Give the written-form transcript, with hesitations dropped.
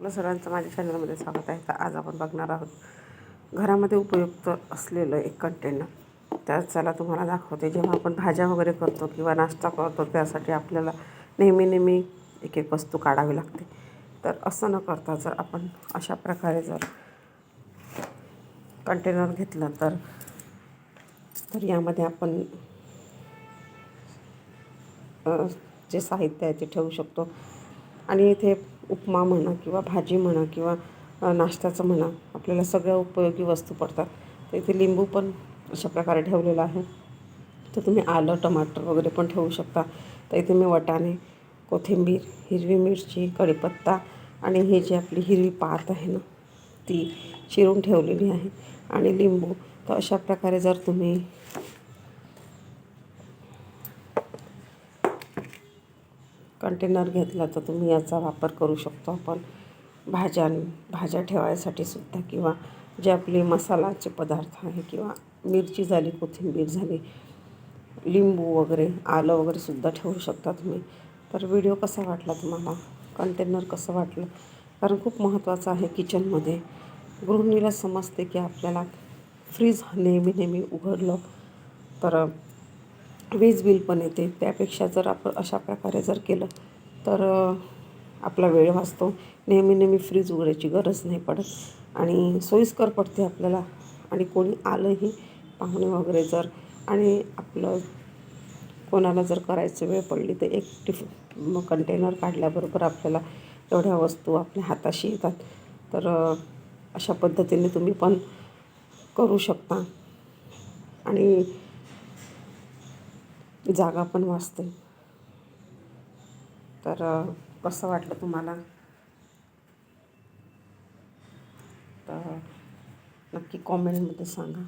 आपलं सर्वांचं माझ्या चॅनलमध्ये स्वागत आहे. तर आज आपण बघणार आहोत घरामध्ये उपयुक्त असलेलं एक कंटेनर. त्यात चला तुम्हाला दाखवते. जेव्हा आपण भाज्या वगैरे करतो किंवा नाश्ता करतो त्यासाठी आपल्याला नेहमी एक एक वस्तू काढावी लागते. तर असं न करता जर आपण अशा प्रकारे जर कंटेनर घेतलं तर यामध्ये आपण जे साहित्य आहे ते ठेवू शकतो. आणि इथे उपमा म्हणा किंवा भाजी म्हणा किंवा नाश्त्याचं म्हणा आपल्याला सगळ्या उपयोगी वस्तू पडतात. तर इथे लिंबू पण अशा प्रकारे ठेवलेलं आहे. तर तुम्ही आलं टमाटर वगैरे पण ठेवू शकता. तर इथे मी वाटाणे, कोथिंबीर, हिरवी मिरची, कढीपत्ता आणि ही जी आपली हिरवी पात आहे ना ती चिरून ठेवलेली आहे आणि लिंबू. तर अशा प्रकारे जर तुम्ही कंटेनर घेतला तर तुम्ही याचा वापर करू शकतो आपण भाज्या ठेवायसाठी सुद्धा, किंवा जे आपले मसाल्याचे पदार्थ आहे किंवा मिरची झाली, कोथिंबीर झाली, लिंबू वगैरे, आलं वगैरे सुद्धा ठेवू शकता तुम्ही. तर व्हिडिओ कसा वाटला तुम्हाला, कंटेनर कसं वाटलं, कारण खूप महत्त्वाचं आहे किचनमध्ये. गृहिणीला समजते की आपल्याला फ्रीज नेहमी उघडलं तर वीज बिल पण येते. त्यापेक्षा जर आपण अशा प्रकारे जर केलं तर आपला वेळ वाचतो. नेहमी फ्रीज उघडायची गरज नाही पडत आणि सोयीस्कर पडते आपल्याला. आणि कोणी आलंही पाहुणे वगैरे जर, आणि आपलं कोणाला जर करायची वेळ पडली तर एक कंटेनर काढल्याबरोबर आपल्याला एवढ्या वस्तू आपल्या हाताशी येतात. तर अशा पद्धतीने तुम्ही पण करू शकता आणि जागा पण वाचते. तर कसं वाटलं तुम्हाला, तर नक्की कॉमेंटमध्ये सांगा.